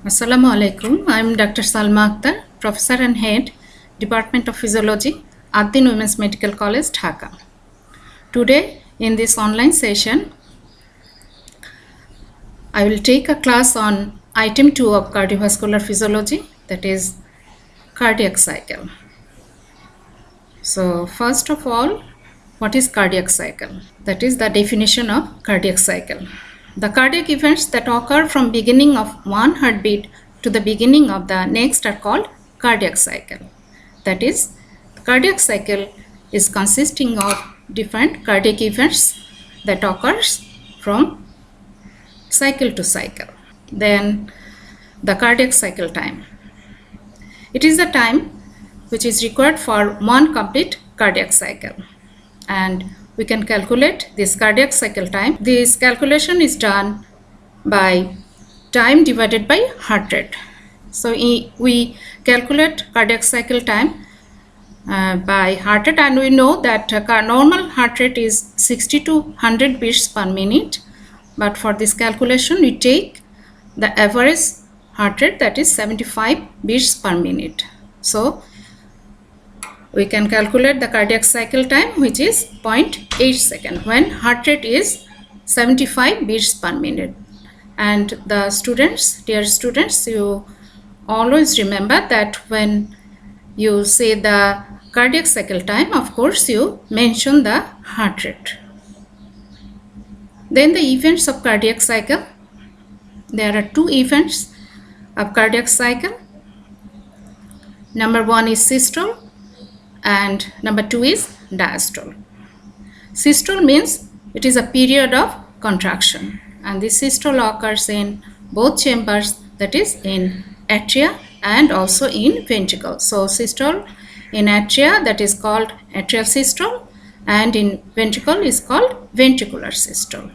Assalamu alaikum. I'm Dr. Salma Akhtar, Professor and Head, Department of Physiology, Ad-Din Women's Medical College, Dhaka. Today, in this online session, I will take a class on item 2 of cardiovascular physiology, that is cardiac cycle. So, first of all, what is cardiac cycle? That is the definition of cardiac cycle. The cardiac events that occur from beginning of one heartbeat to the beginning of the next are called cardiac cycle. That is, cardiac cycle is consisting of different cardiac events that occurs from cycle to cycle. Then the cardiac cycle time. It is the time which is required for one complete cardiac cycle, and we can calculate this cardiac cycle time. This calculation is done by time divided by heart rate. So we calculate cardiac cycle time by heart rate, and we know that normal heart rate is 60 to 100 beats per minute, but for this calculation we take the average heart rate, that is 75 beats per minute. So we can calculate the cardiac cycle time, which is 0.8 seconds when heart rate is 75 beats per minute. And the students, dear students, you always remember that when you say the cardiac cycle time, of course you mention the heart rate. Then the events of cardiac cycle. There are two events of cardiac cycle. Number one is systole, and number two is diastole. Systole means it is a period of contraction, and this systole occurs in both chambers, that is in atria and also in ventricle. So systole in atria, that is called atrial systole, and in ventricle is called ventricular systole.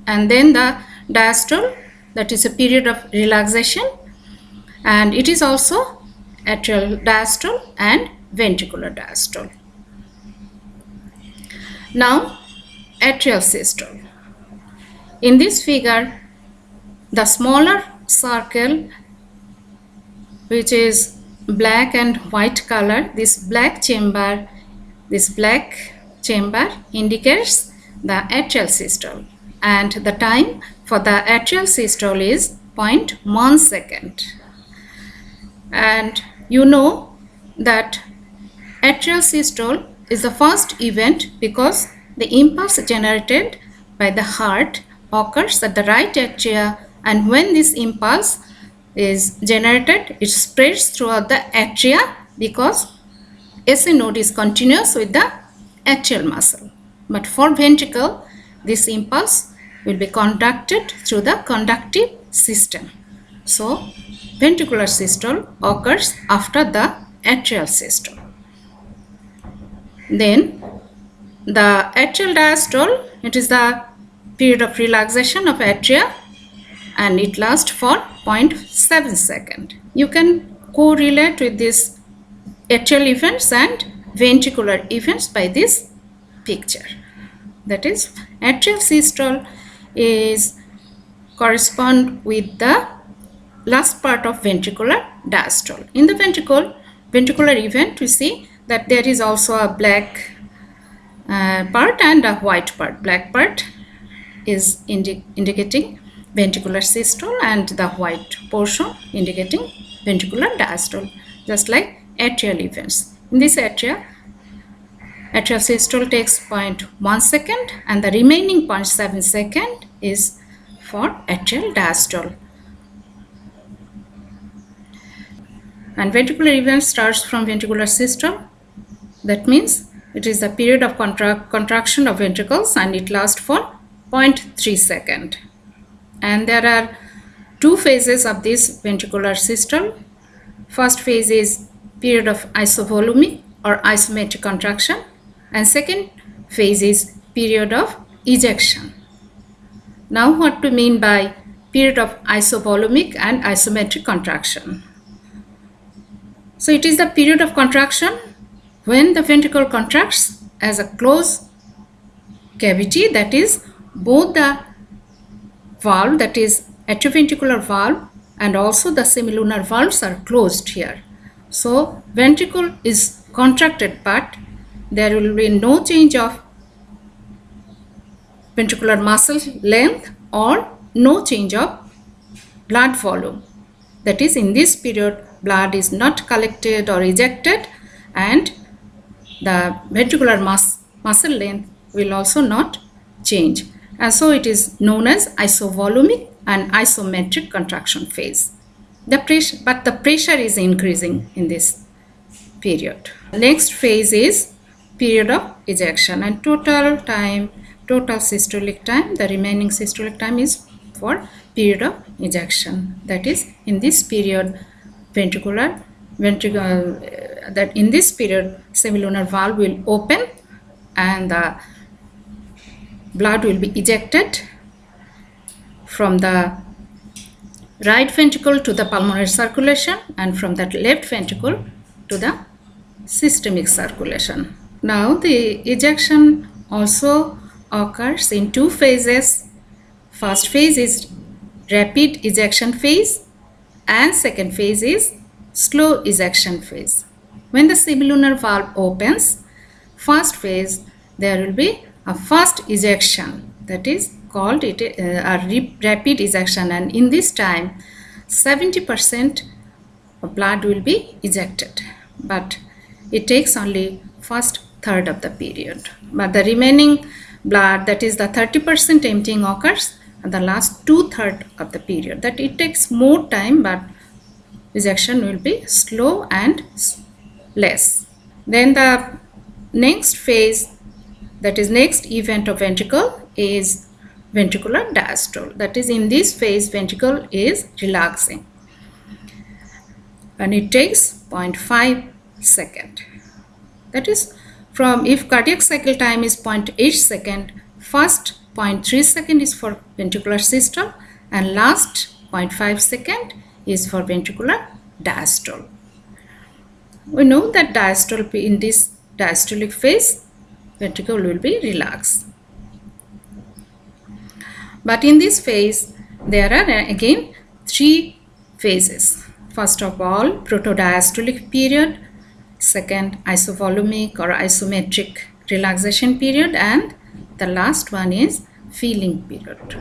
And then the diastole, that is a period of relaxation, and it is also atrial diastole and ventricular diastole. Now, atrial systole. In this figure, the smaller circle, which is black and white color, this black chamber indicates the atrial systole, and the time for the atrial systole is 0.1 second. And you know that atrial systole is the first event because the impulse generated by the heart occurs at the right atria, and when this impulse is generated, it spreads throughout the atria because SA node is continuous with the atrial muscle. But for ventricle, this impulse will be conducted through the conductive system. So ventricular systole occurs after the atrial systole. Then the atrial diastole, it is the period of relaxation of atria, and it lasts for 0.7 seconds. You can correlate with these atrial events and ventricular events by this picture. That is, atrial systole is correspond with the last part of ventricular diastole. In the ventricular event, we see that there is also a black part and a white part. Black part is indicating ventricular systole, and the white portion indicating ventricular diastole, just like atrial events. In this atrial systole takes 0.1 second, and the remaining 0.7 second is for atrial diastole. And ventricular event starts from ventricular systole. That means it is the period of contraction of ventricles, and it lasts for 0.3 seconds. And there are two phases of this ventricular systole. First phase is period of isovolumic or isometric contraction, and second phase is period of ejection. Now, what to mean by period of isovolumic and isometric contraction? So it is the period of contraction when the ventricle contracts as a closed cavity, that is both the valve, that is atrioventricular valve and also the semilunar valves are closed here. So ventricle is contracted, but there will be no change of ventricular muscle length or no change of blood volume. That is, in this period, blood is not collected or ejected, and the ventricular muscle length will also not change. And so it is known as isovolumic and isometric contraction phase. But the pressure is increasing in this period. Next phase is period of ejection, and total systolic time, the remaining systolic time is for period of ejection. That is, in this period, semilunar valve will open and the blood will be ejected from the right ventricle to the pulmonary circulation, and from that left ventricle to the systemic circulation. Now the ejection also occurs in two phases. First phase is rapid ejection phase and second phase is slow ejection phase. When the semilunar valve opens, first phase, there will be a fast ejection, that is called a rapid ejection, and in this time 70% of blood will be ejected, but it takes only first third of the period. But the remaining blood, that is the 30% emptying, occurs in the last 2/3 of the period. That it takes more time, but ejection will be slow and less. Then the next phase, that is next event of ventricle, is ventricular diastole. That is, in this phase, ventricle is relaxing, and it takes 0.5 second. That is, from if cardiac cycle time is 0.8 second, first 0.3 second is for ventricular systole and last 0.5 second is for ventricular diastole. We know that diastole, in this diastolic phase, ventricle will be relaxed. But in this phase, there are again three phases. First of all, protodiastolic period, second isovolumic or isometric relaxation period, and the last one is feeling period.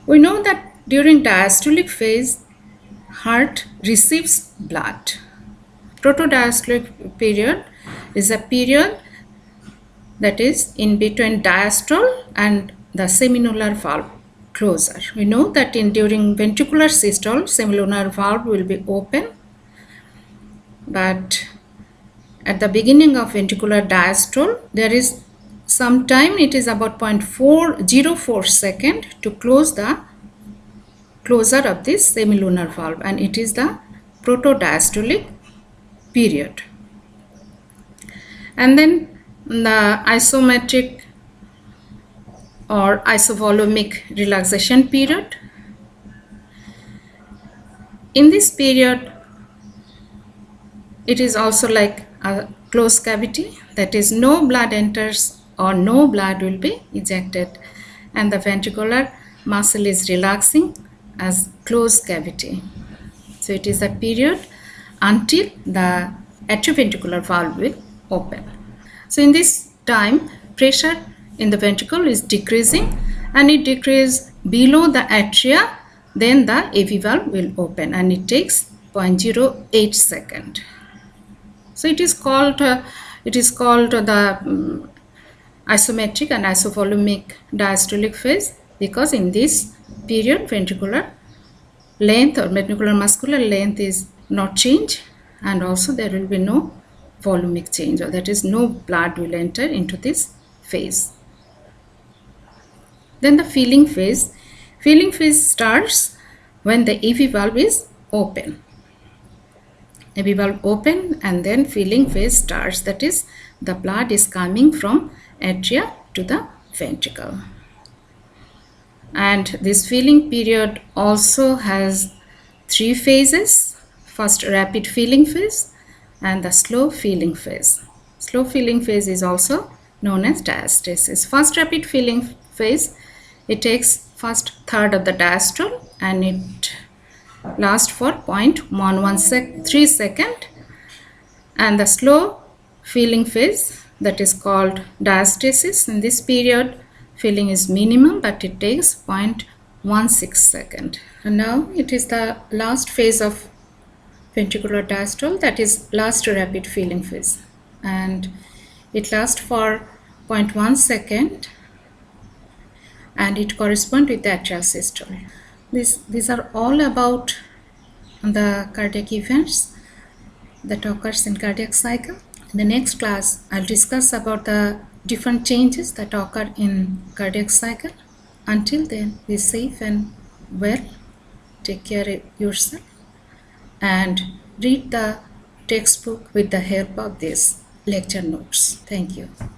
We know that during diastolic phase, heart receives blood. Protodiastolic period is a period that is in between diastole and the semilunar valve closure. We know that during ventricular systole, semilunar valve will be open, but at the beginning of ventricular diastole, there is some time, it is about 0.404 second to close the closure of this semilunar valve, and it is the protodiastolic period. And then the isometric or isovolumic relaxation period. In this period, it is also like a closed cavity, that is no blood enters or no blood will be ejected, and the ventricular muscle is relaxing as closed cavity. So it is a period until the atrioventricular valve will open. So in this time, pressure in the ventricle is decreasing, and it decreases below the atria, then the AV valve will open, and it takes 0.08 second. So it is called the isometric and isovolumic diastolic phase, because in this period ventricular length or ventricular muscular length is not changed, and also there will be no volumic change, or that is no blood will enter into this phase. Then the feeling phase. Feeling phase starts when the AV valve is open. AV valve open, and then feeling phase starts, that is the blood is coming from atria to the ventricle. And this feeling period also has three phases. First, rapid feeling phase and the slow feeling phase. Slow feeling phase is also known as diastasis. First rapid feeling phase, it takes first third of the diastole, and it lasts for 0.113 second, and the slow feeling phase, that is called diastasis. In this period, feeling is minimum, but it takes 0.16 second. And now it is the last phase of ventricular diastole, that is last rapid feeling phase, and it lasts for 0.1 second, and it corresponds with the atrial systole. These are all about the cardiac events that occurs in cardiac cycle. In the next class, I'll discuss about the different changes that occur in cardiac cycle. Until then, be safe and well. Take care of yourself and read the textbook with the help of these lecture notes. Thank you.